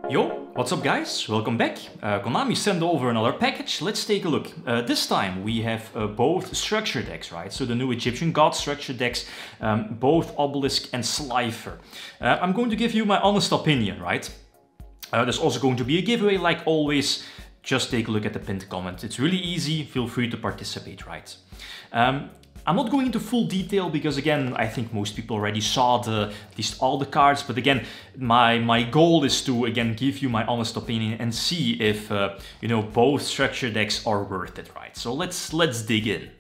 Yo, what's up guys? Welcome back. Konami sent over another package. Let's take a look. This time we have both structure decks, right? So the new Egyptian god structure decks, both Obelisk and Slifer. I'm going to give you my honest opinion, right? There's also going to be a giveaway like always. Just take a look at the pinned comment. It's really easy. Feel free to participate, right? I'm not going into full detail because again, I think most people already saw at least all the cards, but again, my goal is to again give you my honest opinion and see if you know, both structure decks are worth it, right? So let's dig in.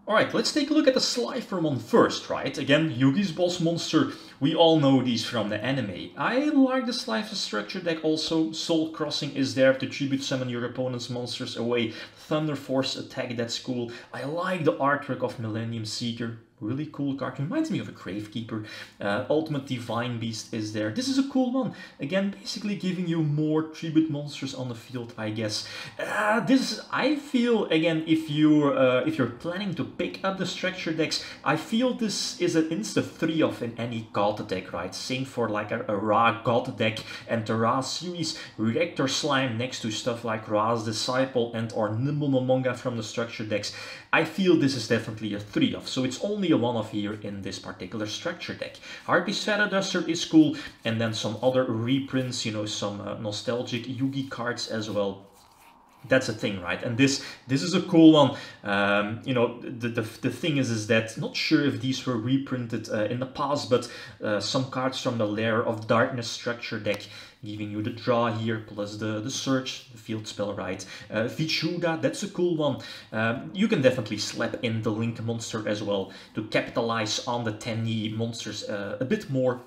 Alright, let's take a look at the Slifer one first, right? Again, Yugioh's boss monster, we all know these from the anime. I like the Slifer structure deck also. Soul Crossing is there to tribute summon your opponent's monsters away. Thunder Force attack, that's cool. I like the artwork of Millennium Seeker. Really cool card, reminds me of a Gravekeeper. Ultimate Divine Beast is there. This is a cool one. Again, basically giving you more tribute monsters on the field, I guess. I feel, again, if you're planning to pick up the structure decks, I feel this is an insta-3 of in any god deck, right? Same for like a Ra god deck and the Ra series. Reactor Slime next to stuff like Ra's Disciple and or Nimble Momonga from the structure decks. I feel this is definitely a 3 of, so it's only a 1 of here in this particular structure deck. Harpy's Feather Duster is cool, and then some other reprints, you know, some nostalgic Yugi cards as well. That's a thing, right? And this is a cool one. You know, the thing is that not sure if these were reprinted in the past, but some cards from the Lair of Darkness structure deck, giving you the draw here, plus the search, the field spell, right? Vichuda, that's a cool one. You can definitely slap in the Link monster as well to capitalize on the 10E monsters a bit more.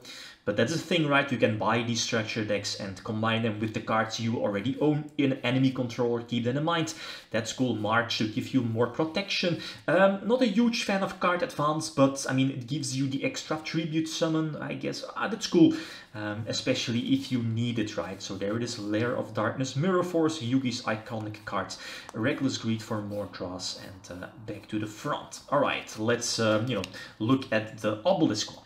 But that's the thing, right? You can buy these structure decks and combine them with the cards you already own in enemy controller. Keep that in mind. That's cool. March to give you more protection. Not a huge fan of card advance, but I mean, it gives you the extra tribute summon, I guess. That's cool. Especially if you need it, right? So there it is, Lair of Darkness, Mirror Force, Yugi's iconic cards, Reckless Greed for more draws, and back to the front. All right, let's you know, look at the Obelisk one.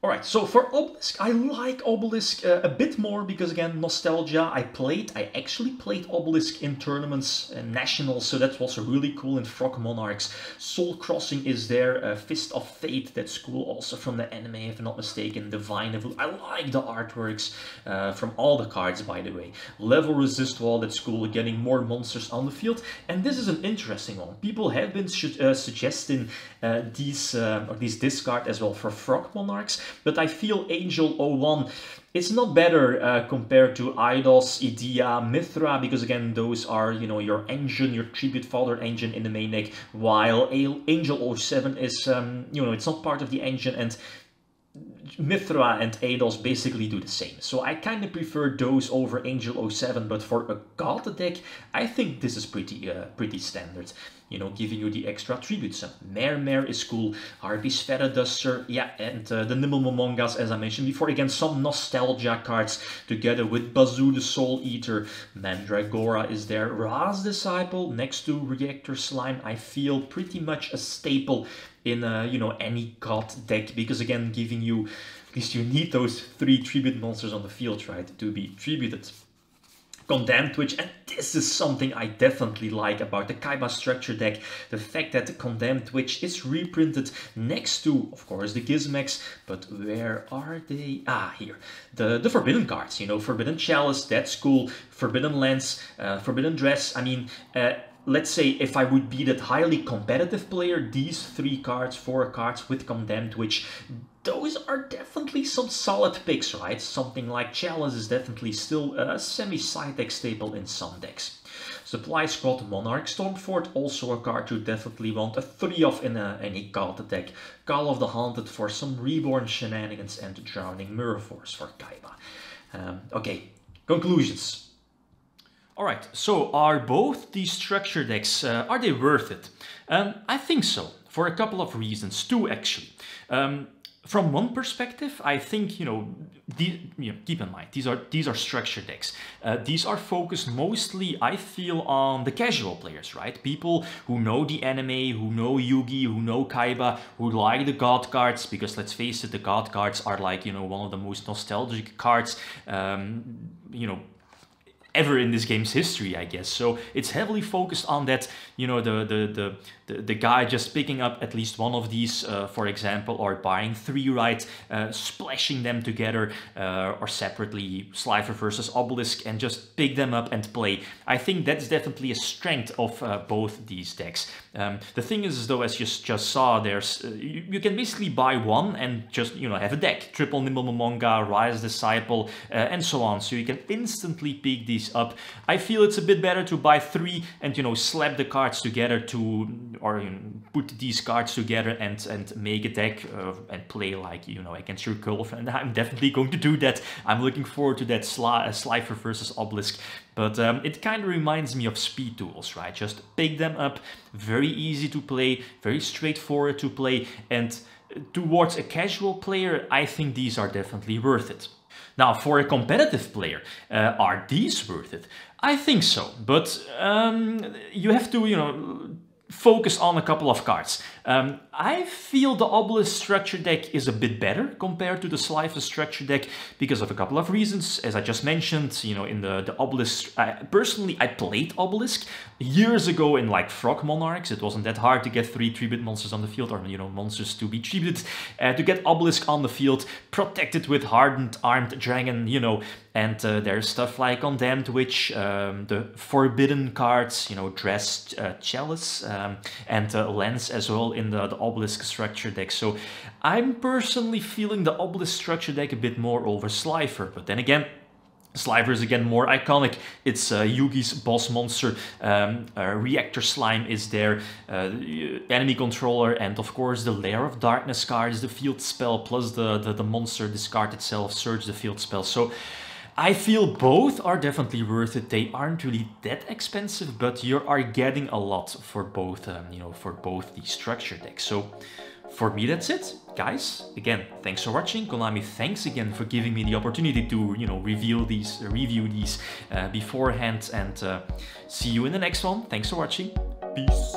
Alright, so for Obelisk, I like Obelisk a bit more because again, nostalgia. I actually played Obelisk in tournaments and nationals, so that was really cool in Frog Monarchs. Soul Crossing is there, Fist of Fate, that's cool also from the anime if I'm not mistaken. Divine Evil, I like the artworks from all the cards by the way. Level Resist Wall, that's cool, getting more monsters on the field. And this is an interesting one. People have been suggesting this discard as well for Frog Monarchs. But I feel Angel 01, it's not better compared to Eidos, Idea, Mithra, because again, those are, you know, your engine, your tribute fodder engine in the main deck, while Angel 07 is, you know, it's not part of the engine, and Mithra and Eidos basically do the same. So I kind of prefer those over Angel 07, but for a god deck, I think this is pretty standard. You know, giving you the extra tributes. Mare is cool, Harpy's Feather Duster, yeah, and the Nimble Momongas, as I mentioned before. Again, some nostalgia cards together with Bazoo the Soul Eater. Mandragora is there, Ra's Disciple next to Reactor Slime. I feel pretty much a staple in you know, any god deck, because again, giving you, at least you need those 3 tribute monsters on the field, right, to be tributed. Condemned Witch, and this is something I definitely like about the Kaiba structure deck. The fact that the Condemned Witch is reprinted next to, of course, the Gizmex, but where are they? Ah, here. The Forbidden cards, you know, Forbidden Chalice, that's cool. Forbidden Lens, Forbidden Dress, I mean, let's say if I would be that highly competitive player, these 3 cards, 4 cards with Condemned Witch, those are definitely some solid picks, right? Something like Chalice is definitely still a semi-side deck staple in some decks. Supply Squad, Monarch Stormfort, also a card you definitely want a 3 of in any god deck. Call of the Haunted for some Reborn shenanigans, and Drowning Mirror Force for Kaiba. Okay, conclusions. Alright, so are both these structure decks, are they worth it? I think so, for a couple of reasons, 2 actually. from one perspective, I think, keep in mind, these are structure decks. These are focused mostly, I feel, on the casual players, right? People who know the anime, who know Yugi, who know Kaiba, who like the God cards, because let's face it, the God cards are like, one of the most nostalgic cards, ever in this game's history, I guess. So it's heavily focused on that, the guy just picking up at least one of these, for example, or buying 3, right, splashing them together, or separately, Slifer versus Obelisk, and just pick them up and play. I think that's definitely a strength of both these decks. The thing is, though, as you just saw, there's you can basically buy one and just have a deck, Triple Nimble Momonga, Rise Disciple, and so on. So you can instantly pick these up. I feel it's a bit better to buy 3 and slap the cards together or put these cards together and make a deck and play like against your girlfriend. I'm definitely going to do that. I'm looking forward to that Slifer versus Obelisk. But it kind of reminds me of speed duels, right? Just pick them up, very easy to play, very straightforward to play, and towards a casual player, I think these are definitely worth it. Now, for a competitive player, are these worth it? I think so, but you have to, focus on a couple of cards. I feel the Obelisk structure deck is a bit better compared to the Slifer structure deck because of a couple of reasons. As I just mentioned, in the Obelisk, personally, I played Obelisk years ago in like Frog Monarchs. It wasn't that hard to get 3 3-bit monsters on the field, or monsters to be 3-bit, to get Obelisk on the field, protected with Hardened Armed Dragon, and there's stuff like Condemned Witch, the Forbidden cards, Dressed Chalice, and Lens as well in the Obelisk structure deck. So I'm personally feeling the Obelisk structure deck a bit more over Slifer, but then again, Slifer is again more iconic. It's Yugi's boss monster, Reactor Slime is there, enemy controller, and of course the Lair of Darkness card is the field spell, plus the monster discard itself, Surge the field spell. So I feel both are definitely worth it. They aren't really that expensive, but you are getting a lot for both, for both these structure decks. So for me, that's it. Guys, again, thanks for watching. Konami, thanks again for giving me the opportunity to, review these beforehand, and see you in the next one. Thanks for watching. Peace.